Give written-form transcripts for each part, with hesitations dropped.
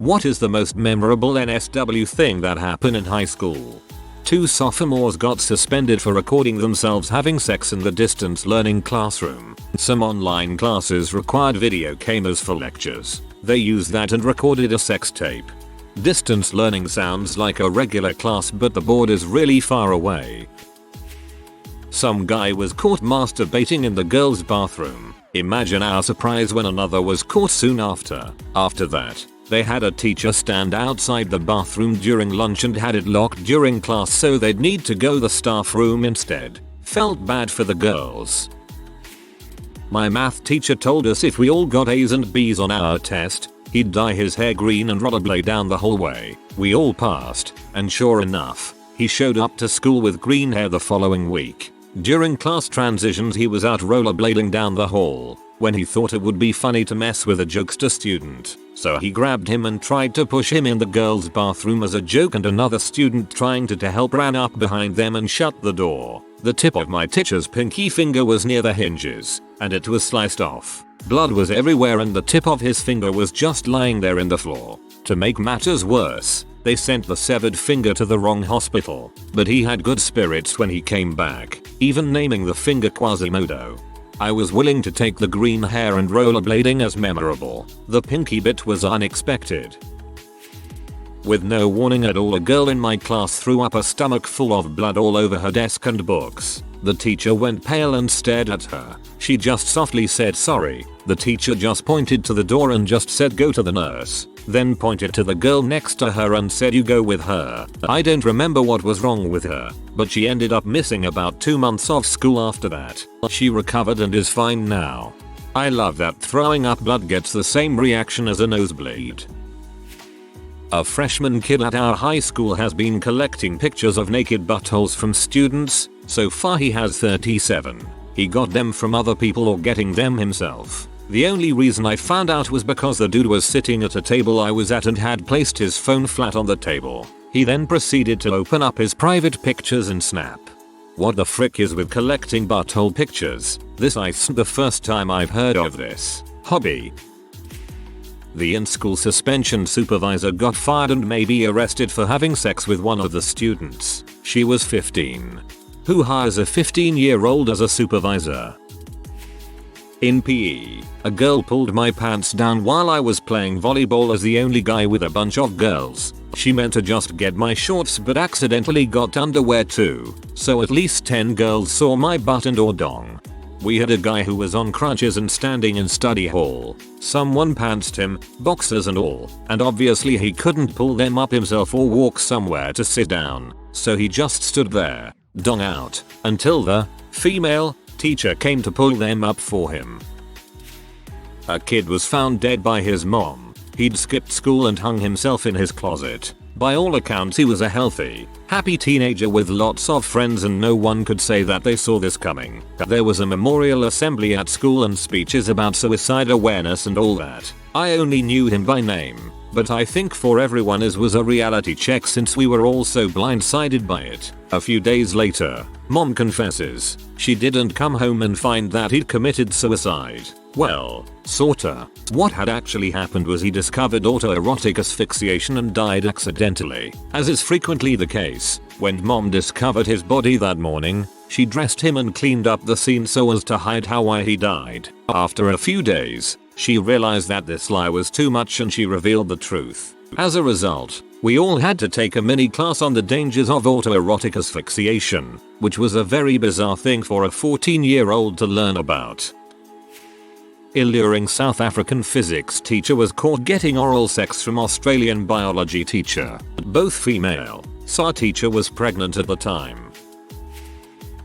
What is the most memorable NSW thing that happened in high school? 2 sophomores got suspended for recording themselves having sex in the distance learning classroom. Some online classes required video cameras for lectures. They used that and recorded a sex tape. Distance learning sounds like a regular class, but the board is really far away. Some guy was caught masturbating in the girls' bathroom. Imagine our surprise when another was caught soon after. After that, they had a teacher stand outside the bathroom during lunch and had it locked during class so they'd need to go to the staff room instead. Felt bad for the girls. My math teacher told us if we all got A's and B's on our test, he'd dye his hair green and rollerblade down the hallway. We all passed, and sure enough, he showed up to school with green hair the following week. During class transitions he was out rollerblading down the hall, when he thought it would be funny to mess with a jokester student. So he grabbed him and tried to push him in the girls' bathroom as a joke, and another student trying to help ran up behind them and shut the door. The tip of my teacher's pinky finger was near the hinges, and it was sliced off. Blood was everywhere and the tip of his finger was just lying there in the floor. To make matters worse, they sent the severed finger to the wrong hospital, but he had good spirits when he came back, even naming the finger Quasimodo. I was willing to take the green hair and rollerblading as memorable. The pinky bit was unexpected. With no warning at all, a girl in my class threw up a stomach full of blood all over her desk and books. The teacher went pale and stared at her. She just softly said sorry. The teacher just pointed to the door and just said go to the nurse. Then pointed to the girl next to her and said you go with her. I don't remember what was wrong with her, but she ended up missing about 2 months off school after that. She recovered and is fine now. I love that throwing up blood gets the same reaction as a nosebleed. A freshman kid at our high school has been collecting pictures of naked buttholes from students. So far he has 37. He got them from other people or getting them himself. The only reason I found out was because the dude was sitting at a table I was at and had placed his phone flat on the table. He then proceeded to open up his private pictures and snap. What the frick is with collecting butthole pictures? This isn't the first time I've heard of this hobby. The in-school suspension supervisor got fired and may be arrested for having sex with one of the students. She was 15. Who hires a 15-year-old as a supervisor? In PE, a girl pulled my pants down while I was playing volleyball as the only guy with a bunch of girls. She meant to just get my shorts but accidentally got underwear too, so at least 10 girls saw my butt and or dong. We had a guy who was on crutches and standing in study hall. Someone pantsed him, boxers and all, and obviously he couldn't pull them up himself or walk somewhere to sit down, so he just stood there, dong out, until the female teacher came to pull them up for him. A kid was found dead by his mom. He'd skipped school and hung himself in his closet. By all accounts he was a healthy, happy teenager with lots of friends and no one could say that they saw this coming. There was a memorial assembly at school and speeches about suicide awareness and all that. I only knew him by name, but I think for everyone it was a reality check since we were all so blindsided by it. A few days later, mom confesses she didn't come home and find that he'd committed suicide. Well, sorta. What had actually happened was he discovered autoerotic asphyxiation and died accidentally. As is frequently the case, when mom discovered his body that morning, she dressed him and cleaned up the scene so as to hide why he died. After a few days, she realized that this lie was too much and she revealed the truth. As a result, we all had to take a mini class on the dangers of autoerotic asphyxiation, which was a very bizarre thing for a 14-year-old to learn about. Alluring South African physics teacher was caught getting oral sex from Australian biology teacher. Both female, so our teacher was pregnant at the time.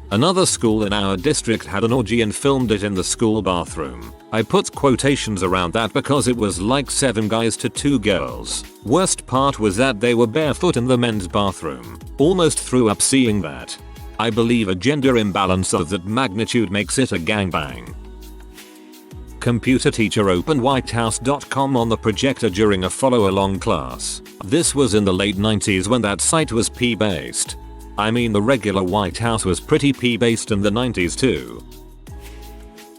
Another school in our district had an orgy and filmed it in the school bathroom. I put quotations around that because it was like 7 guys to 2 girls. Worst part was that they were barefoot in the men's bathroom. Almost threw up seeing that. I believe a gender imbalance of that magnitude makes it a gangbang. Computer teacher opened whitehouse.com on the projector during a follow-along class. This was in the late 90s when that site was P-based. I mean the regular White House was pretty P-based in the 90s too.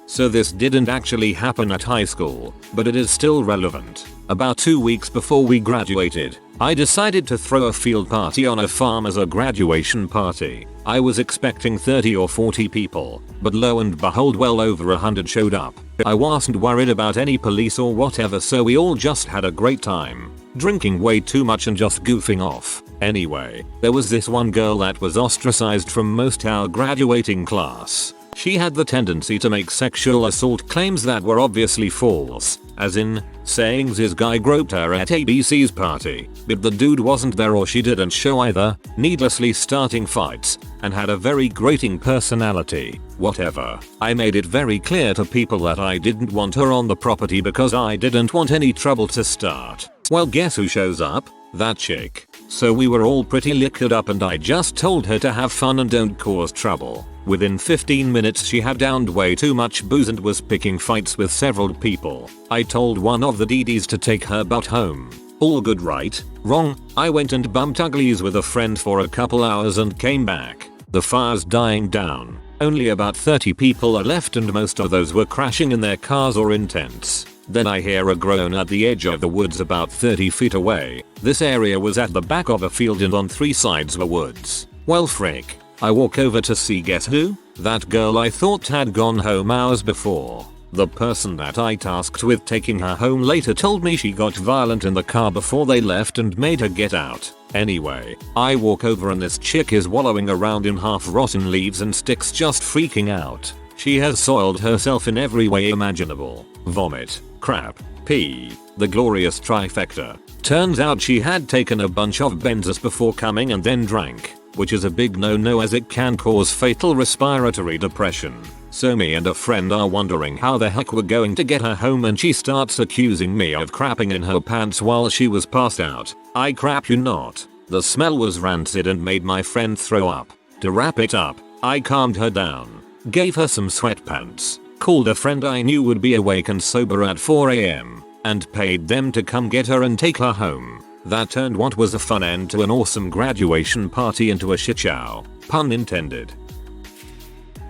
So this didn't actually happen at high school, but it is still relevant. About 2 weeks before we graduated, I decided to throw a field party on a farm as a graduation party. I was expecting 30 or 40 people, but lo and behold well over 100 showed up. I wasn't worried about any police or whatever, so we all just had a great time, drinking way too much and just goofing off. Anyway, there was this one girl that was ostracized from most our graduating class. She had the tendency to make sexual assault claims that were obviously false, as in, saying this guy groped her at ABC's party, but the dude wasn't there or she didn't show either, needlessly starting fights, and had a very grating personality. Whatever. I made it very clear to people that I didn't want her on the property because I didn't want any trouble to start. Well, guess who shows up? That chick. So we were all pretty liquored up and I just told her to have fun and don't cause trouble. Within 15 minutes she had downed way too much booze and was picking fights with several people. I told one of the DDs to take her butt home. All good, right? Wrong. I went and bumped uglies with a friend for a couple hours and came back. The fire's dying down. Only about 30 people are left and most of those were crashing in their cars or in tents. Then I hear a groan at the edge of the woods about 30 feet away. This area was at the back of a field and on 3 sides were woods. Well, frick. I walk over to see, guess who? That girl I thought had gone home hours before. The person that I tasked with taking her home later told me she got violent in the car before they left and made her get out. Anyway, I walk over and this chick is wallowing around in half rotten leaves and sticks, just freaking out. She has soiled herself in every way imaginable. Vomit, crap, pee, the glorious trifecta. Turns out she had taken a bunch of benzos before coming and then drank, which is a big no-no as it can cause fatal respiratory depression. So me and a friend are wondering how the heck we're going to get her home and she starts accusing me of crapping in her pants while she was passed out. I crap you not. The smell was rancid and made my friend throw up. To wrap it up, I calmed her down, gave her some sweatpants, called a friend I knew would be awake and sober at 4 AM, and paid them to come get her and take her home. That turned what was a fun end to an awesome graduation party into a shitshow. Pun intended.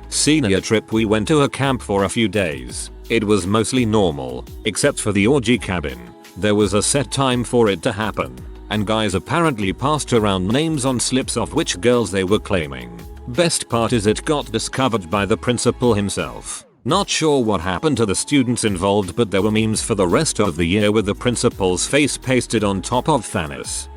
Senior trip, we went to a camp for a few days. It was mostly normal, except for the orgy cabin. There was a set time for it to happen, and guys apparently passed around names on slips of which girls they were claiming. Best part is it got discovered by the principal himself. Not sure what happened to the students involved, but there were memes for the rest of the year with the principal's face pasted on top of Thanos.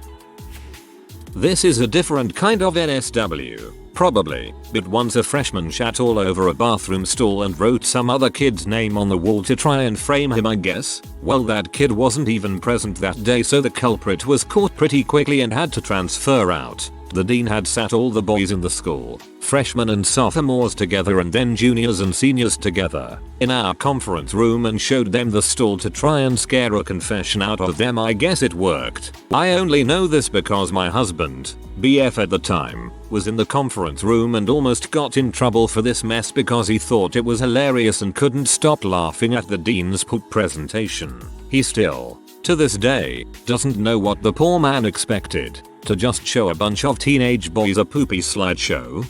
This is a different kind of NSW, probably, but once a freshman shat all over a bathroom stall and wrote some other kid's name on the wall to try and frame him, I guess. Well, that kid wasn't even present that day, so the culprit was caught pretty quickly and had to transfer out. The dean had sat all the boys in the school, freshmen and sophomores together and then juniors and seniors together, in our conference room and showed them the stall to try and scare a confession out of them. I guess it worked. I only know this because my husband, BF at the time, was in the conference room and almost got in trouble for this mess because he thought it was hilarious and couldn't stop laughing at the dean's poop presentation. He still, to this day, doesn't know what the poor man expected. To just show a bunch of teenage boys a poopy slideshow?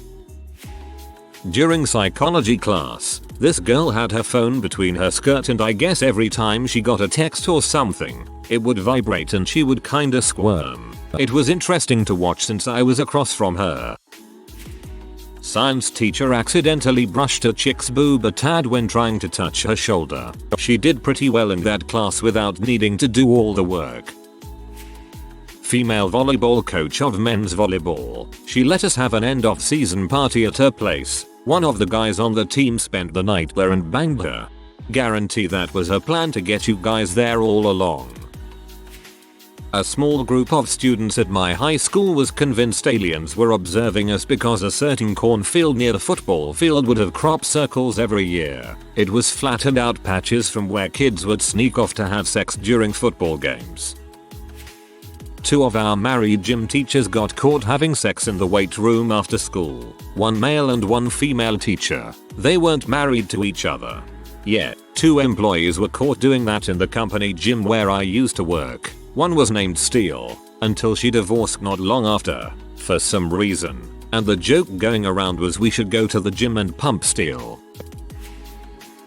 During psychology class, this girl had her phone between her skirt and I guess every time she got a text or something, it would vibrate and she would kinda squirm. It was interesting to watch since I was across from her. Science teacher accidentally brushed a chick's boob a tad when trying to touch her shoulder. She did pretty well in that class without needing to do all the work. Female volleyball coach of men's volleyball. She let us have an end of season party at her place. One of the guys on the team spent the night there and banged her. Guarantee that was her plan to get you guys there all along. A small group of students at my high school was convinced aliens were observing us because a certain cornfield near the football field would have crop circles every year. It was flattened out patches from where kids would sneak off to have sex during football games. 2 of our married gym teachers got caught having sex in the weight room after school. 1 male and 1 female teacher. They weren't married to each other. Yet, 2 employees were caught doing that in the company gym where I used to work. One was named Steele, until she divorced not long after, for some reason, and the joke going around was we should go to the gym and pump Steele.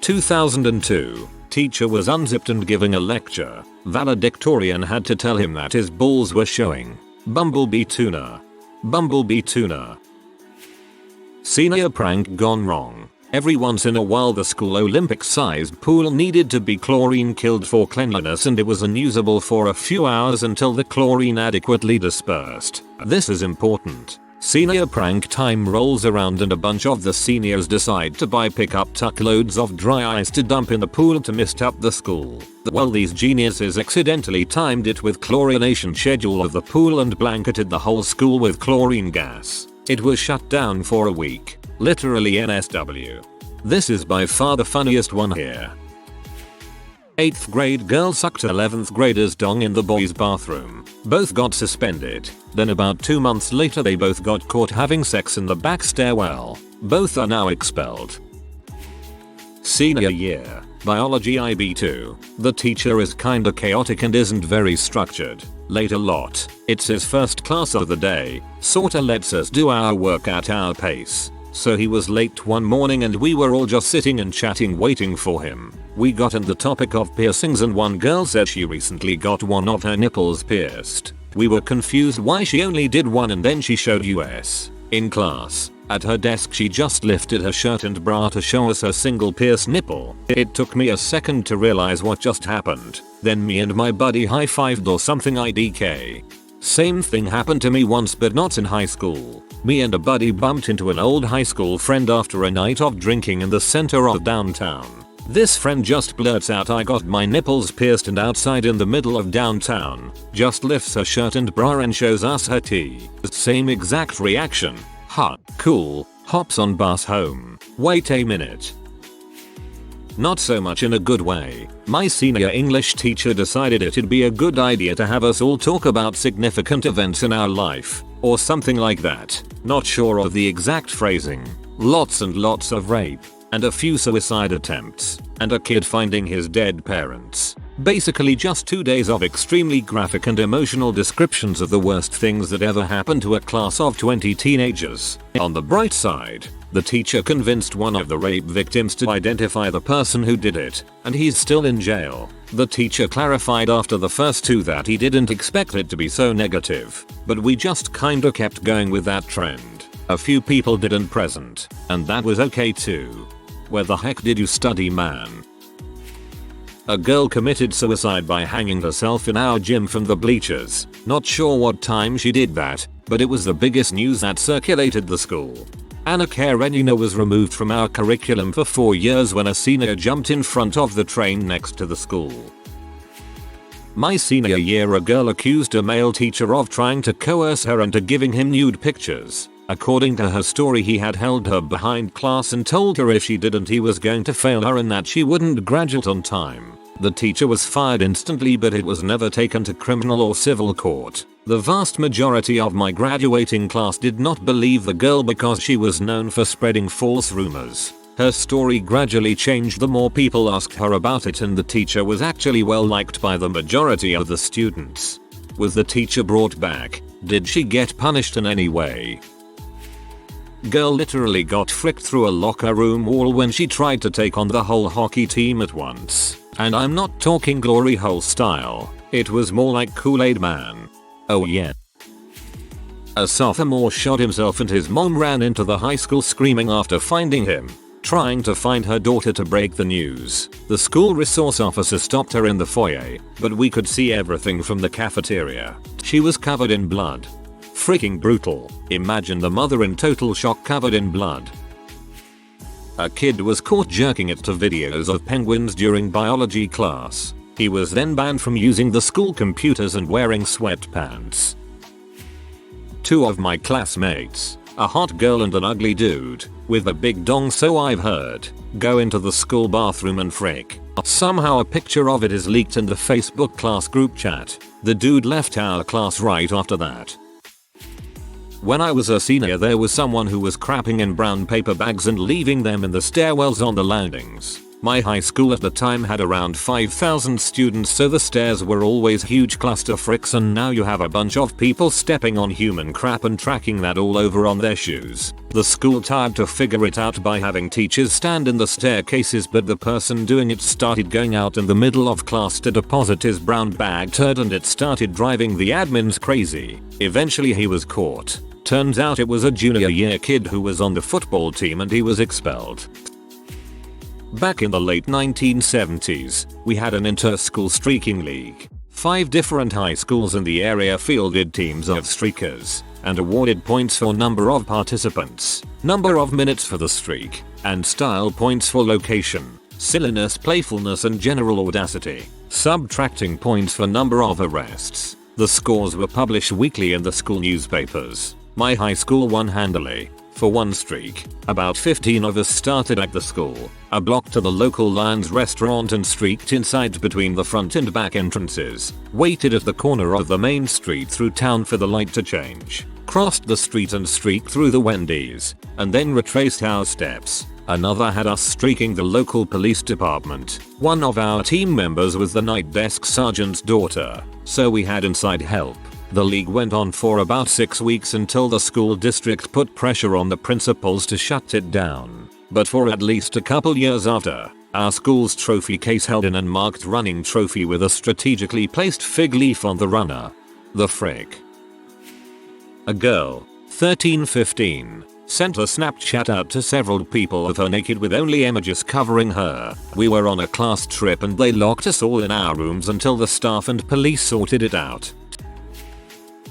2002. Teacher was unzipped and giving a lecture. Valedictorian had to tell him that his balls were showing. Bumblebee tuna. Bumblebee tuna. Senior prank gone wrong. Every once in a while the school Olympic-sized pool needed to be chlorine-killed for cleanliness, and it was unusable for a few hours until the chlorine adequately dispersed. This is important. Senior prank time rolls around and a bunch of the seniors decide to buy pickup truckloads of dry ice to dump in the pool to mist up the school. Well, these geniuses accidentally timed it with chlorination schedule of the pool and blanketed the whole school with chlorine gas. It was shut down for a week. Literally NSW. This is by far the funniest one here. 8th grade girl sucked 11th grader's dong in the boys' bathroom. Both got suspended. Then about 2 months later they both got caught having sex in the back stairwell. Both are now expelled. Senior year. Biology IB2. The teacher is kinda chaotic and isn't very structured. Late a lot. It's his first class of the day. Sorta lets us do our work at our pace. So he was late one morning and we were all just sitting and chatting waiting for him. We got on the topic of piercings and one girl said she recently got one of her nipples pierced. We were confused why she only did one, and then she showed us. In class, at her desk she just lifted her shirt and bra to show us her single pierced nipple. It took me a second to realize what just happened. Then me and my buddy high-fived or something IDK. Same thing happened to me once, but not in high school. Me and a buddy bumped into an old high school friend after a night of drinking in the center of downtown. This friend just blurts out, "I got my nipples pierced," and outside in the middle of downtown, just lifts her shirt and bra and shows us her T. Same exact reaction. Ha, cool. Hops on bus home. Wait a minute. Not so much in a good way. My senior English teacher decided it'd be a good idea to have us all talk about significant events in our life, or something like that. Not sure of the exact phrasing. Lots and lots of rape, and a few suicide attempts, and a kid finding his dead parents. Basically just 2 days of extremely graphic and emotional descriptions of the worst things that ever happened to a class of 20 teenagers. On the bright side, the teacher convinced one of the rape victims to identify the person who did it, and he's still in jail. The teacher clarified after the first two that he didn't expect it to be so negative, but we just kinda kept going with that trend. A few people didn't present, and that was okay too. Where the heck did you study, man? A girl committed suicide by hanging herself in our gym from the bleachers. Not sure what time she did that, but it was the biggest news that circulated the school. Anna Karenina was removed from our curriculum for 4 years when a senior jumped in front of the train next to the school. My senior year, a girl accused a male teacher of trying to coerce her into giving him nude pictures. According to her story, he had held her behind class and told her if she didn't he was going to fail her and that she wouldn't graduate on time. The teacher was fired instantly, but it was never taken to criminal or civil court. The vast majority of my graduating class did not believe the girl because she was known for spreading false rumors. Her story gradually changed the more people asked her about it, and the teacher was actually well liked by the majority of the students. Was the teacher brought back? Did she get punished in any way? Girl literally got fricked through a locker room wall when she tried to take on the whole hockey team at once. And I'm not talking glory hole style. It was more like Kool-Aid Man. Oh yeah. A sophomore shot himself and his mom ran into the high school screaming after finding him, trying to find her daughter to break the news. The school resource officer stopped her in the foyer, but we could see everything from the cafeteria. She was covered in blood. Freaking brutal. Imagine the mother in total shock, covered in blood. A kid was caught jerking it to videos of penguins during biology class. He was then banned from using the school computers and wearing sweatpants. 2 of my classmates, a hot girl and an ugly dude, with a big dong so I've heard, go into the school bathroom and frick. Somehow a picture of it is leaked in the Facebook class group chat. The dude left our class right after that. When I was a senior, there was someone who was crapping in brown paper bags and leaving them in the stairwells on the landings. My high school at the time had around 5,000 students, so the stairs were always huge clusterfucks, and now you have a bunch of people stepping on human crap and tracking that all over on their shoes. The school tried to figure it out by having teachers stand in the staircases, but the person doing it started going out in the middle of class to deposit his brown bag turd, and it started driving the admins crazy. Eventually he was caught. Turns out it was a junior year kid who was on the football team and he was expelled. Back in the late 1970s, we had an inter-school streaking league. 5 different high schools in the area fielded teams of streakers and awarded points for number of participants, number of minutes for the streak, and style points for location, silliness, playfulness, and general audacity, subtracting points for number of arrests. The scores were published weekly in the school newspapers. My high school won handily. For one streak, about 15 of us started at the school, a block to the local Lions restaurant, and streaked inside between the front and back entrances, waited at the corner of the main street through town for the light to change, crossed the street and streaked through the Wendy's, and then retraced our steps. Another had us streaking the local police department. One of our team members was the night desk sergeant's daughter, so we had inside help. The league went on for about 6 weeks until the school district put pressure on the principals to shut it down. But for at least a couple years after, our school's trophy case held an unmarked running trophy with a strategically placed fig leaf on the runner. The frick. A girl, 13-15, sent a Snapchat out to several people of her naked with only images covering her. We were on a class trip and they locked us all in our rooms until the staff and police sorted it out.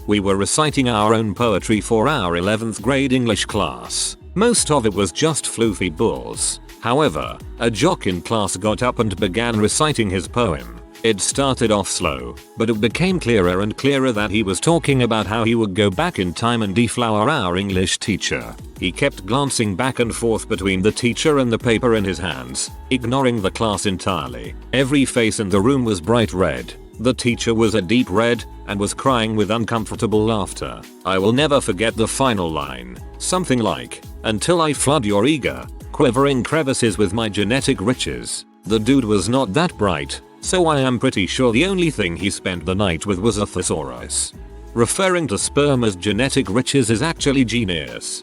We were reciting our own poetry for our 11th grade English class. Most of it was just floofy bulls. However, a jock in class got up and began reciting his poem. It started off slow, but it became clearer and clearer that he was talking about how he would go back in time and deflower our English teacher. He kept glancing back and forth between the teacher and the paper in his hands, ignoring the class entirely. Every face in the room was bright red. The teacher was a deep red and was crying with uncomfortable laughter. I will never forget the final line. Something like, "Until I flood your eager, quivering crevices with my genetic riches." The dude was not that bright, so I am pretty sure the only thing he spent the night with was a thesaurus. Referring to sperm as genetic riches is actually genius.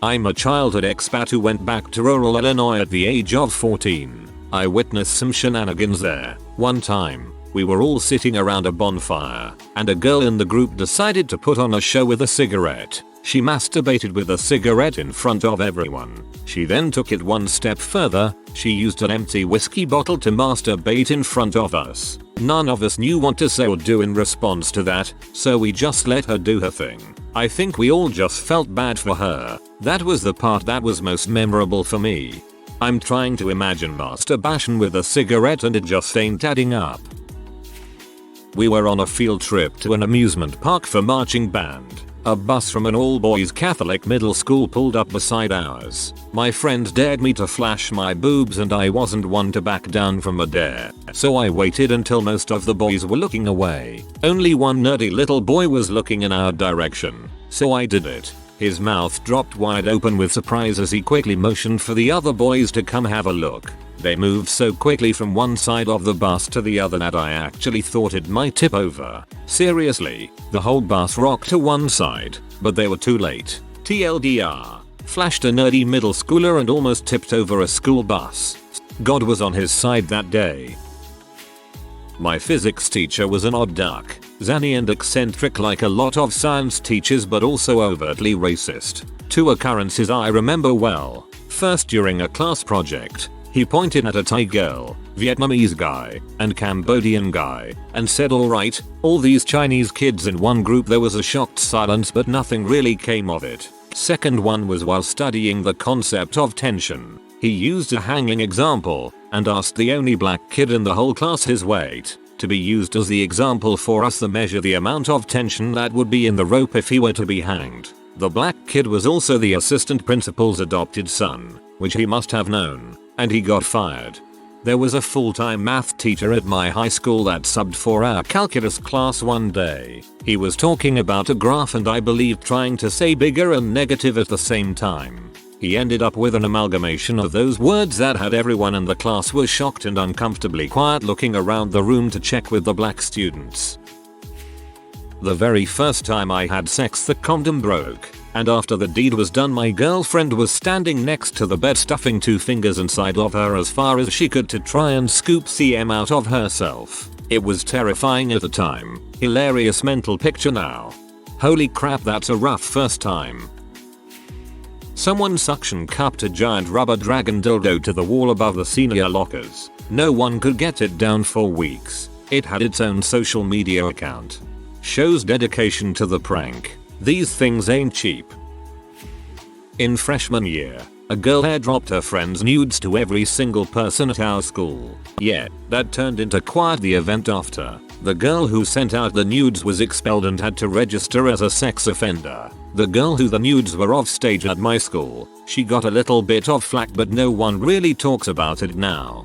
I'm a childhood expat who went back to rural Illinois at the age of 14. I witnessed some shenanigans there. One time, we were all sitting around a bonfire, and a girl in the group decided to put on a show with a cigarette. She masturbated with a cigarette in front of everyone. She then took it one step further. She used an empty whiskey bottle to masturbate in front of us. None of us knew what to say or do in response to that, so we just let her do her thing. I think we all just felt bad for her. That was the part that was most memorable for me. I'm trying to imagine masturbation with a cigarette and it just ain't adding up. We were on a field trip to an amusement park for marching band. A bus from an all-boys Catholic middle school pulled up beside ours. My friend dared me to flash my boobs and I wasn't one to back down from a dare. So I waited until most of the boys were looking away. Only one nerdy little boy was looking in our direction. So I did it. His mouth dropped wide open with surprise as he quickly motioned for the other boys to come have a look. They moved so quickly from one side of the bus to the other that I actually thought it might tip over. Seriously, the whole bus rocked to one side, but they were too late. TLDR. Flashed a nerdy middle schooler and almost tipped over a school bus. God was on his side that day. My physics teacher was an odd duck, zany and eccentric like a lot of science teachers, but also overtly racist. 2 occurrences I remember well. First, during a class project, he pointed at a Thai girl, Vietnamese guy, and Cambodian guy, and said, "Alright, all these Chinese kids in one group." There was a shocked silence, but nothing really came of it. Second one was while studying the concept of tension. He used a hanging example and asked the only black kid in the whole class his weight, to be used as the example for us to measure the amount of tension that would be in the rope if he were to be hanged. The black kid was also the assistant principal's adopted son, which he must have known, and he got fired. There was a full-time math teacher at my high school that subbed for our calculus class one day. He was talking about a graph and I believe trying to say bigger and negative at the same time. He ended up with an amalgamation of those words that had everyone in the class was shocked and uncomfortably quiet, looking around the room to check with the black students. The very first time I had sex, the condom broke, and after the deed was done, my girlfriend was standing next to the bed, stuffing 2 fingers inside of her as far as she could to try and scoop CM out of herself. It was terrifying at the time. Hilarious mental picture now. Holy crap, that's a rough first time. Someone suction cupped a giant rubber dragon dildo to the wall above the senior lockers. No one could get it down for weeks. It had its own social media account. Shows dedication to the prank. These things ain't cheap. In freshman year, a girl airdropped her friend's nudes to every single person at our school. Yeah, that turned into quite the event after. The girl who sent out the nudes was expelled and had to register as a sex offender. The girl who the nudes were off stage at my school, she got a little bit of flack, but no one really talks about it now.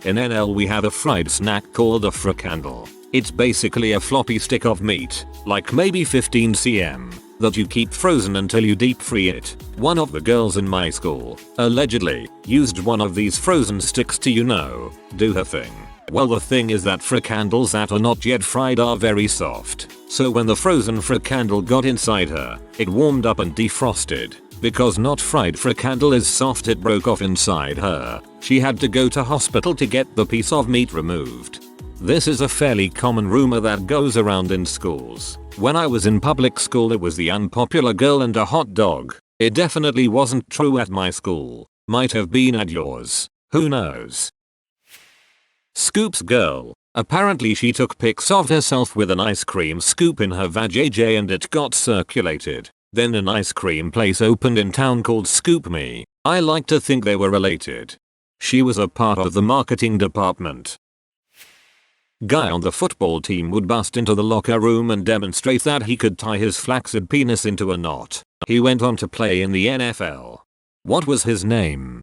In NL we have a fried snack called a fricandle. It's basically a floppy stick of meat, like maybe 15 cm, that you keep frozen until you deep fry it. One of the girls in my school, allegedly, used one of these frozen sticks to, do her thing. Well, the thing is that fricandles that are not yet fried are very soft, so when the frozen fricandle got inside her, it warmed up and defrosted. Because not fried fricandle is soft, it broke off inside her. She had to go to hospital to get the piece of meat removed. This is a fairly common rumor that goes around in schools. When I was in public school, it was the unpopular girl and a hot dog. It definitely wasn't true at my school. Might have been at yours. Who knows? Scoops girl. Apparently she took pics of herself with an ice cream scoop in her vajayjay and it got circulated. Then an ice cream place opened in town called Scoop Me. I like to think they were related. She was a part of the marketing department. Guy on the football team would bust into the locker room and demonstrate that he could tie his flaccid penis into a knot. He went on to play in the NFL. What was his name?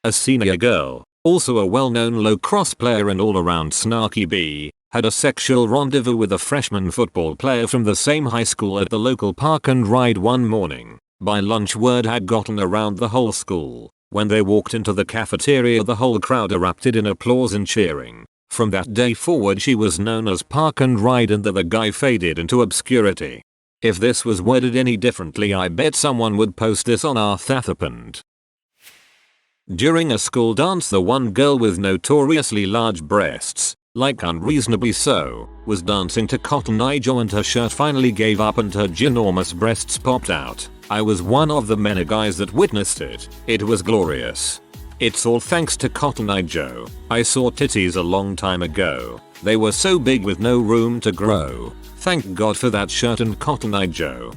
A senior girl, also a well-known lacrosse player and all-around snarky bee, had a sexual rendezvous with a freshman football player from the same high school at the local park and ride one morning. By lunch, word had gotten around the whole school. When they walked into the cafeteria, the whole crowd erupted in applause and cheering. From that day forward, she was known as Park and Ride, and the guy faded into obscurity. If this was worded any differently, I bet someone would post this on our Thathapand. During a school dance, the one girl with notoriously large breasts, like unreasonably so, was dancing to Cotton Eye Joe, and her shirt finally gave up and her ginormous breasts popped out. I was one of the many guys that witnessed it. It was glorious. It's all thanks to Cotton Eye Joe. I saw titties a long time ago. They were so big with no room to grow. Thank God for that shirt and Cotton Eye Joe.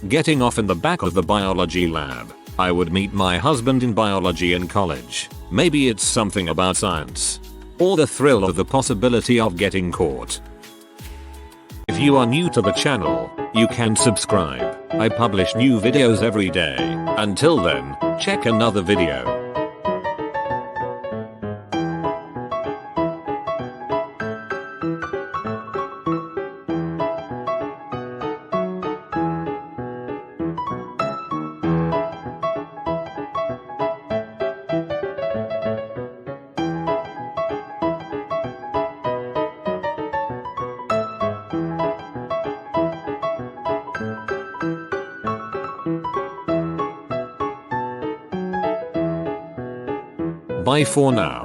Getting off in the back of the biology lab. I would meet my husband in biology in college. Maybe it's something about science. Or the thrill of the possibility of getting caught. If you are new to the channel, you can subscribe. I publish new videos every day. Until then, check another video. Bye for now.